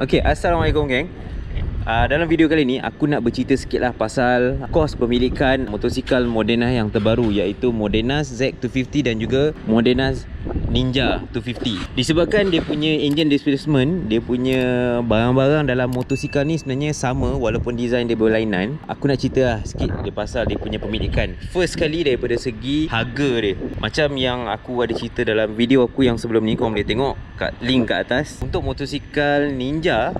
Okay, Assalamualaikum geng. Dalam video kali ni aku nak bercerita sikit lah pasal kos pemilikan motosikal Modena yang terbaru, iaitu Modena Z250 dan juga Modena Ninja 250. Disebabkan dia punya engine displacement, dia punya barang-barang dalam motosikal ni sebenarnya sama walaupun design dia berlainan. Aku nak cerita lah sikit dia pasal dia punya pemilikan. First kali daripada segi harga dia, macam yang aku ada cerita dalam video aku yang sebelum ni, korang boleh tengok kat link kat atas. Untuk motosikal Ninja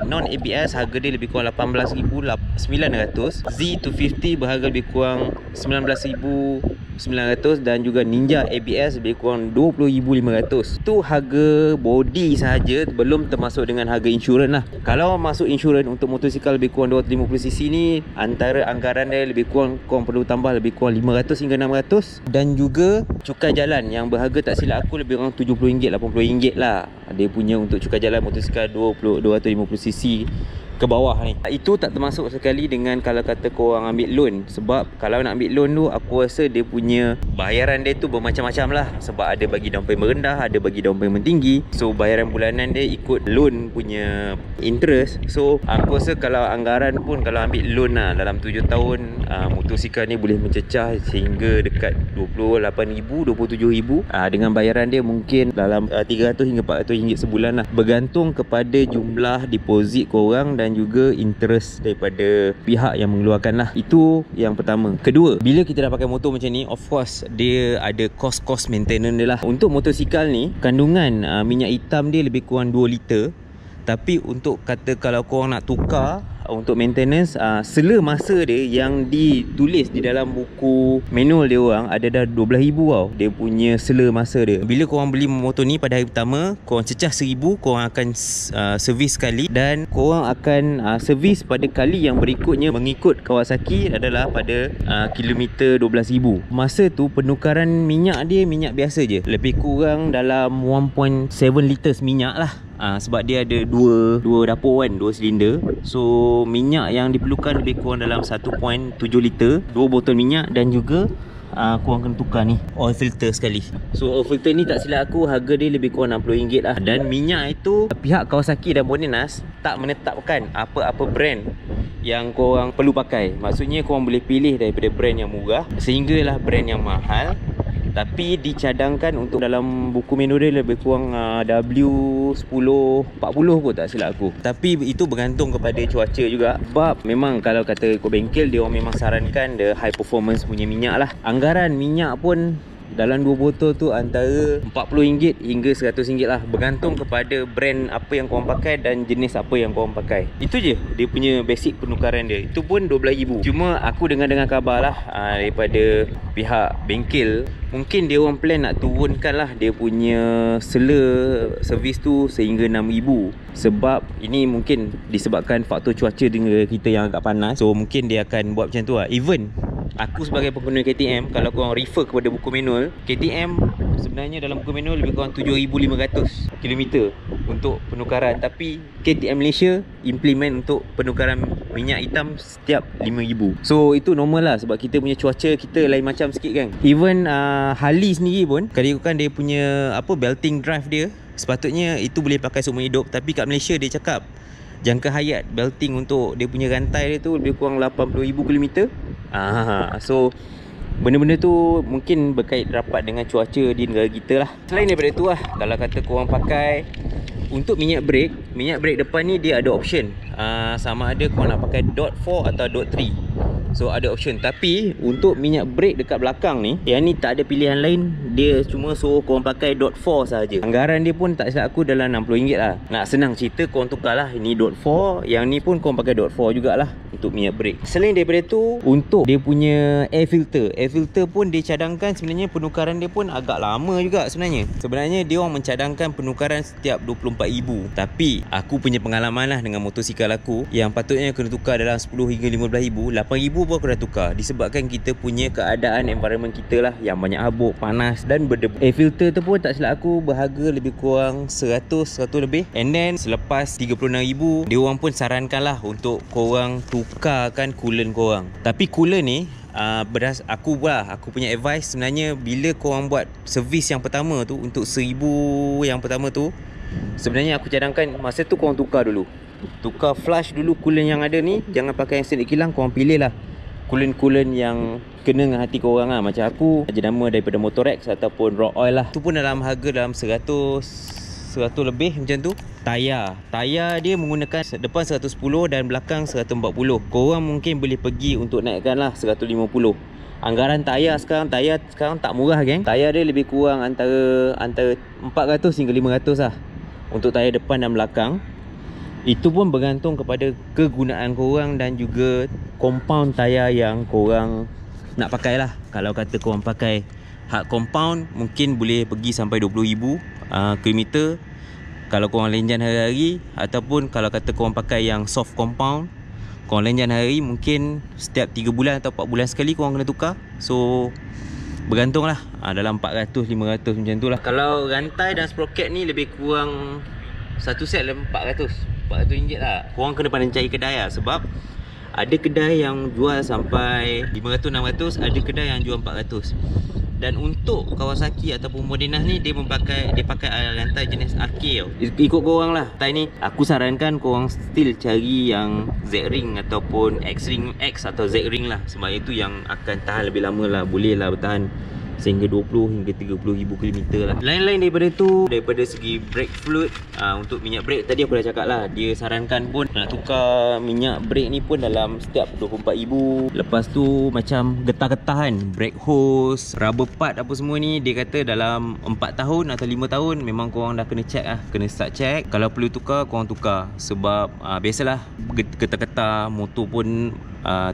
non-ABS harga dia lebih kurang 18,900, Z250 berharga lebih kurang 19,900 dan juga Ninja ABS lebih kurang 20,500. Tu harga body sahaja, belum termasuk dengan harga insurans lah. Kalau masuk insurans untuk motosikal lebih kurang 250cc ni, antara anggaran dia lebih kurang korang perlu tambah lebih kurang 500 hingga 600. Dan juga cukai jalan yang berharga tak silap aku lebih kurang RM70, RM80 lah. Dia punya untuk cukai jalan motosikal 250cc ke bawah ni. Itu tak termasuk sekali dengan kalau kata korang ambil loan. Sebab kalau nak ambil loan tu, aku rasa dia punya bayaran dia tu bermacam-macam lah. Sebab ada bagi down payment rendah, ada bagi down payment tinggi. So bayaran bulanan dia ikut loan punya interest. So aku rasa kalau anggaran pun kalau ambil loan lah dalam 7 tahun, motosikal ni boleh mencecah sehingga dekat 28,000, 27,000. Dengan bayaran dia mungkin dalam 300 hingga 400 ringgit sebulan lah. Bergantung kepada jumlah deposit korang dan juga interest daripada pihak yang mengeluarkan lah. Itu yang pertama. Kedua, bila kita dah pakai motor macam ni, of course dia ada cost maintenance dia lah. Untuk motosikal ni, kandungan minyak hitam dia lebih kurang 2 liter. Tapi untuk kata kalau korang nak tukar untuk maintenance, sela masa dia yang ditulis di dalam buku manual dia orang ada dah 12,000 tau, dia punya sela masa dia. Bila korang beli motor ni pada hari pertama, korang cecah 1,000, korang akan servis sekali, dan korang akan servis pada kali yang berikutnya mengikut Kawasaki adalah pada kilometer 12,000. Masa tu penukaran minyak dia minyak biasa je, lebih kurang dalam 1.7 liters minyak lah. Sebab dia ada dua dapur kan, 2 silinder. So minyak yang diperlukan lebih kurang dalam 1.7 liter, 2 botol minyak, dan juga korang kena tukar ni oil filter sekali. So oil filter ni tak silap aku harga dia lebih kurang RM60 lah. Dan minyak itu pihak Kawasaki dan Modenas tak menetapkan apa-apa brand yang korang perlu pakai. Maksudnya korang boleh pilih daripada brand yang murah sehinggalah brand yang mahal, tapi dicadangkan untuk dalam buku menu dia lebih kurang W1040 kot tak silap aku. Tapi itu bergantung kepada cuaca juga. Sebab memang kalau kata ikut bengkel, dia orang memang sarankan the high performance punya minyak lah. Anggaran minyak pun dalam 2 botol tu antara RM40 hingga RM100 lah, bergantung kepada brand apa yang korang pakai dan jenis apa yang korang pakai. Itu je dia punya basic penukaran dia. Itu pun 12,000. Cuma aku dengar kabar lah daripada pihak bengkel, mungkin dia orang plan nak turunkan lah dia punya sela servis tu sehingga 6,000. Sebab ini mungkin disebabkan faktor cuaca di negara kita yang agak panas. So mungkin dia akan buat macam tu lah. Even aku sebagai pengguna KTM, kalau korang refer kepada buku manual, KTM sebenarnya dalam buku manual lebih kurang 7,500 km untuk penukaran. Tapi KTM Malaysia implement untuk penukaran minyak hitam setiap 5,000. So itu normal lah, sebab kita punya cuaca kita lain macam sikit kan. Even Harley sendiri pun, kalau ikutkan dia punya belting drive dia, sepatutnya itu boleh pakai seumur hidup. Tapi kat Malaysia dia cakap jangka hayat belting untuk dia punya rantai dia tu lebih kurang 80,000 km. So benda-benda tu mungkin berkait rapat dengan cuaca di negara kita lah. Selain daripada tu lah, kalau kata korang pakai untuk minyak brake depan ni dia ada option, sama ada korang nak pakai dot 4 atau dot 3. So ada option. Tapi untuk minyak brake dekat belakang ni, yang ni tak ada pilihan lain. Dia cuma suruh korang pakai dot 4 sahaja. Anggaran dia pun tak silap aku dalam RM60 lah. Nak senang cerita, korang tukar lah. Ini dot 4, yang ni pun korang pakai dot 4 jugalah untuk minyak brake. Selain daripada tu, untuk dia punya air filter pun dia cadangkan sebenarnya penukaran dia pun agak lama juga sebenarnya. Sebenarnya dia orang mencadangkan penukaran setiap 24,000. Tapi aku punya pengalaman lah dengan motosikal aku, yang patutnya kena tukar dalam 10 hingga 15,000, 8,000 pun aku dah tukar. Disebabkan kita punya keadaan environment kita lah yang banyak habuk, panas dan berdebu. Air filter tu pun tak silap aku berharga lebih kurang 100 lebih. And then selepas 36,000, dia orang pun sarankan lah untuk korang tukarkan coolant korang. Tapi coolant ni aku punya advice sebenarnya, bila korang buat servis yang pertama tu, untuk 1,000 yang pertama tu, Sebenarnya aku cadangkan masa tu korang tukar dulu. Tukar flush dulu coolant yang ada ni. Jangan pakai yang sedikit kilang, korang pilih lah coolant-coolant yang kena dengan hati korang lah. Macam aku jenama daripada Motorex ataupun Rock Oil lah. Tu pun dalam harga dalam 100 lebih macam tu. Tayar dia menggunakan depan 110 dan belakang 140. Korang mungkin boleh pergi untuk naikkan lah 150. Anggaran tayar sekarang tak murah geng. Tayar dia lebih kurang antara 400 hingga 500 lah untuk tayar depan dan belakang. Itu pun bergantung kepada kegunaan korang dan juga compound tayar yang korang nak pakai lah. Kalau kata korang pakai hard compound, mungkin boleh pergi sampai 20,000 km kalau korang lenjan hari-hari. Ataupun kalau kata korang pakai yang soft compound, korang lenjan hari, mungkin setiap 3 bulan atau 4 bulan sekali korang kena tukar. So bergantung lah, dalam 400-500 macam tu lah. Kalau rantai dan sprocket ni lebih kurang satu set dalam 400 ringgit lah. Korang kena pandai cari kedai lah. Sebab ada kedai yang jual sampai 500-600, ada kedai yang jual 400. Dan untuk Kawasaki ataupun Modenaz ni, dia pakai rantai jenis RK tau. Ikut korang lah. Rantai ni aku sarankan korang still cari yang Z-Ring ataupun X-Ring X atau Z-Ring lah. Sebab itu yang akan tahan lebih lama lah. Boleh lah bertahan sehingga 20 hingga 30,000 km lah. Lain-lain daripada tu, daripada segi brake fluid, untuk minyak brake tadi aku dah cakap lah, dia sarankan pun nak tukar minyak brake ni pun dalam setiap 24,000. Lepas tu macam getah-getah kan, brake hose, rubber part apa semua ni, dia kata dalam 4 tahun atau 5 tahun memang korang dah kena check lah, kena start check. Kalau perlu tukar, korang tukar. Sebab biasalah getah-getah motor pun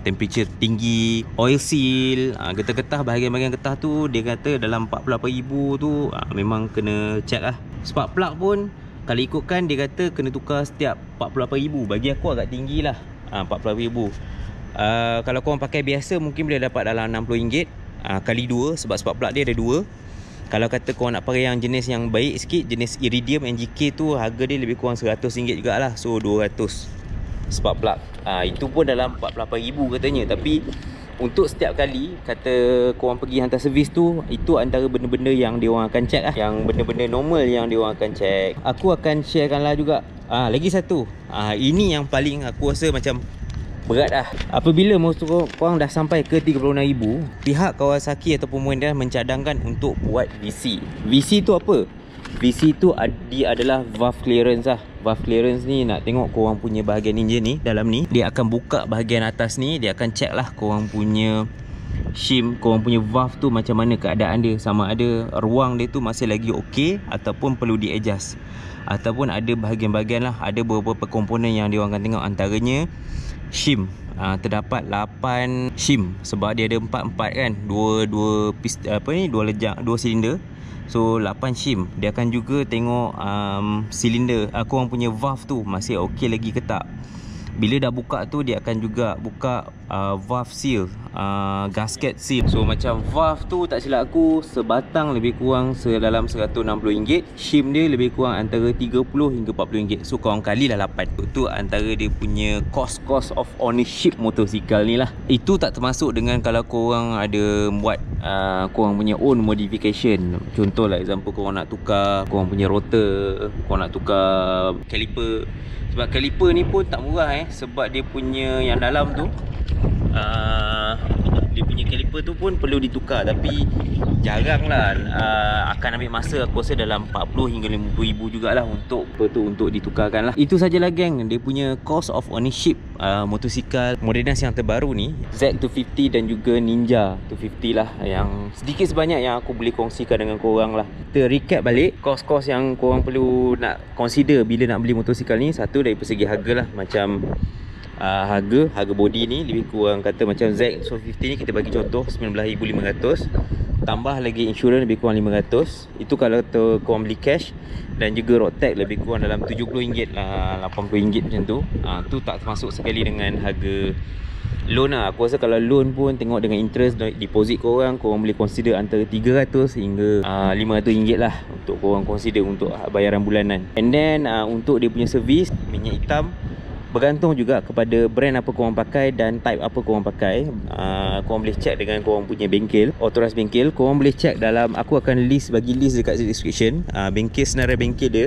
temperature tinggi, oil seal, getah-getah, bahagian-bahagian getah tu dia kata dalam 48,000 tu memang kena check lah. Spark plug pun kalau ikutkan dia kata kena tukar setiap 48,000. Bagi aku agak tinggi lah 48,000. Kalau korang pakai biasa mungkin boleh dapat dalam RM60 kali 2, sebab spark plug dia ada 2. Kalau kata korang nak pakai yang jenis yang baik sikit, jenis Iridium NGK tu, harga dia lebih kurang RM100 jugalah. So 200 spark plug. Itu pun dalam 48,000 katanya. Tapi untuk setiap kali kata korang pergi hantar servis tu, itu antara benda-benda yang dia orang akan check lah, yang benda-benda normal yang dia orang akan check. Aku akan sharekan lah juga lagi satu. Ini yang paling aku rasa macam berat lah. Apabila motor korang dah sampai ke 36,000, pihak Kawasaki ataupun Modenaz mencadangkan untuk buat VC. VC tu apa? VC tu dia adalah valve clearance lah. Valve clearance ni nak tengok korang punya bahagian enjin ni, dalam ni dia akan buka bahagian atas ni, dia akan check lah korang punya shim, korang punya valve tu macam mana keadaan dia, sama ada ruang dia tu masih lagi okey ataupun perlu di adjust. Ataupun ada bahagian-bahagian lah, ada beberapa komponen yang dia orang akan tengok, antaranya shim. Terdapat 8 shim sebab dia ada 4 kan, dua lejak, 2 silinder. So 8 shim. Dia akan juga tengok silinder, korang punya valve tu masih okey lagi ke tak. Bila dah buka tu, dia akan juga buka valve seal, gasket seal. So macam valve tu tak silap aku sebatang lebih kurang dalam RM160. Shim dia lebih kurang antara RM30 hingga RM40. So korang kalilah 8. Itu antara dia punya cost of ownership motosikal ni lah. Itu tak termasuk dengan kalau korang ada buat korang punya own modification. Contoh lah example, korang nak tukar korang punya rotor, korang nak tukar caliper. Sebab caliper ni pun tak murah sebab dia punya yang dalam tu dia punya caliper tu pun perlu ditukar. Tapi jarang lah akan ambil masa, aku rasa dalam 40 hingga 50,000 jugalah untuk ditukarkan lah. Itu sajalah geng, dia punya cost of ownership motosikal Modenaz yang terbaru ni, Z250 dan juga Ninja 250 lah, yang sedikit sebanyak yang aku boleh kongsikan dengan korang lah. Kita recap balik kos-kos yang korang perlu nak consider bila nak beli motosikal ni. Satu, dari segi harga lah. Macam harga body ni lebih kurang kata macam Z250 ni kita bagi contoh 19,500, tambah lagi insurans lebih kurang 500. Itu kalau korang beli cash. Dan juga road tax lebih kurang dalam RM70 lah, RM80 macam tu. Tu tak termasuk sekali dengan harga loan lah. Aku rasa kalau loan pun tengok dengan interest deposit korang boleh consider antara RM300 hingga RM500 lah untuk korang consider untuk bayaran bulanan. And then untuk dia punya servis minyak hitam, bergantung juga kepada brand apa korang pakai dan type apa korang pakai. Korang boleh check dengan korang punya bengkel, authorized bengkel. Korang boleh check dalam, aku akan bagi list dekat description, bengkel, senarai bengkel dia.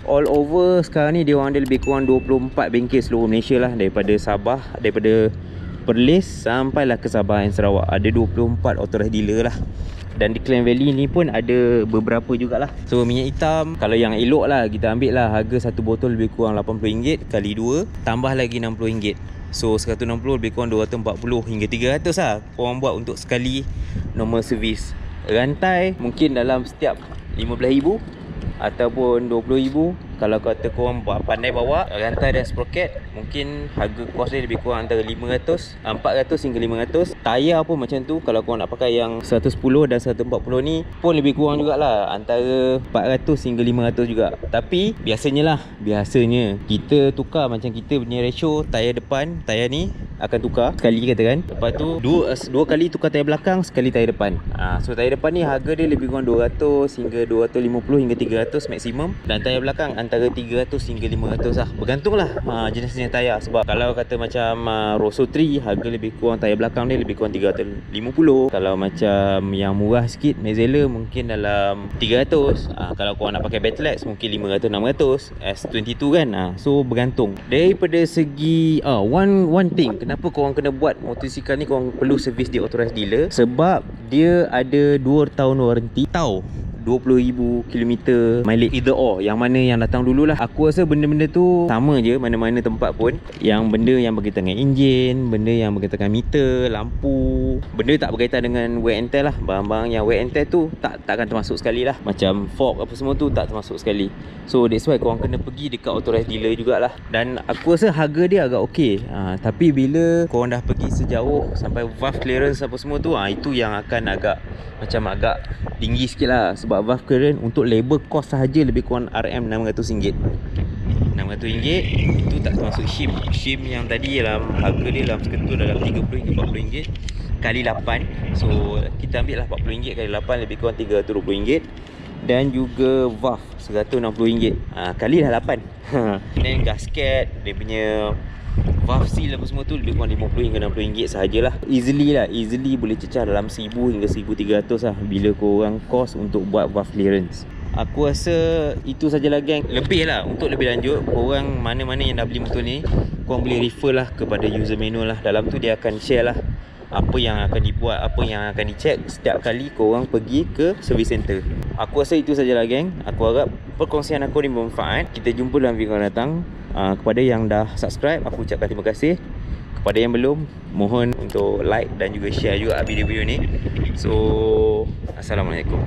all over sekarang ni dia orang ada lebih kurang 24 bengkel seluruh Malaysia lah, daripada Sabah, daripada Perlis sampailah ke Sabah dan Sarawak. Ada 24 authorized dealer lah. Dan di Klang Valley ni pun ada beberapa jugalah. So minyak hitam, kalau yang elok lah, kita ambil lah harga satu botol lebih kurang RM80 kali 2, tambah lagi RM60. So 160 lebih kurang 240 hingga 300 lah korang buat untuk sekali normal service. Rantai mungkin dalam setiap RM15,000 ataupun RM20,000. Kalau kata korang pandai bawa rantai dan sprocket, mungkin harga kos dia lebih kurang antara 400 hingga 500. Tayar pun macam tu, kalau korang nak pakai yang 110 dan 140 ni pun lebih kurang jugalah, antara 400 hingga 500 juga. Tapi biasanya kita tukar macam kita punya ratio, tayar depan, tayar ni akan tukar sekali katakan. Lepas tu dua kali tukar tayar belakang, sekali tayar depan. So tayar depan ni harga dia lebih kurang 200 hingga 250 hingga 300 maksimum, dan tayar belakang antara 300 hingga 500 lah. Bergantunglah jenis-jenis tayar. Sebab kalau kata macam Rosso 3, harga lebih kurang tayar belakang dia lebih kurang 350. Kalau macam yang murah sikit, Mazzella mungkin dalam 300. Kalau korang nak pakai Battleax mungkin 500-600 S22 kan. So bergantung. Daripada segi one thing, kenapa korang kena buat motosikal ni korang perlu servis di authorized dealer, sebab dia ada 2 tahun warranty. Tahu 20,000 km mileage either or, yang mana yang datang dululah. Aku rasa benda-benda tu sama je mana-mana tempat pun. Yang benda yang berkaitan dengan enjin, benda yang berkaitan dengan meter, lampu, benda tak berkaitan dengan wear and tear lah. Barang-barang yang wear and tear tu takkan termasuk sekali lah. Macam fork apa semua tu tak termasuk sekali. So that's why korang kena pergi dekat authorized dealer jugalah. Dan aku rasa harga dia agak okey. Tapi bila korang dah pergi sejauh sampai valve clearance apa semua tu, itu yang akan agak tinggi sikit lah. Sebab valve clearance untuk labor cost sahaja lebih kurang RM600. RM600 itu tak termasuk shim. Shim yang tadi dalam harga dia dalam seketul dalam RM30 hingga RM40 kali 8. So kita ambil lah RM40 kali 8 lebih kurang RM320. Dan juga valve RM160 kali dah 8. Dan gasket, dia punya valve seal apa semua tu lebih kurang RM50 hingga RM60 sahajalah. Easily boleh cecah dalam RM1,000 hingga RM1,300 lah bila korang cost untuk buat valve clearance. Aku rasa itu sajalah geng. Lebih lah, untuk lebih lanjut, korang mana-mana yang dah beli motor ni, korang boleh refer lah kepada user manual lah. Dalam tu dia akan share lah apa yang akan dibuat, apa yang akan dicek setiap kali korang pergi ke service center. Aku rasa itu sajalah geng. Aku harap perkongsian aku ni bermanfaat. Kita jumpa dalam video akan datang. Kepada yang dah subscribe, aku ucapkan terima kasih. Kepada yang belum, mohon untuk like dan juga share juga video-video ni. So, Assalamualaikum.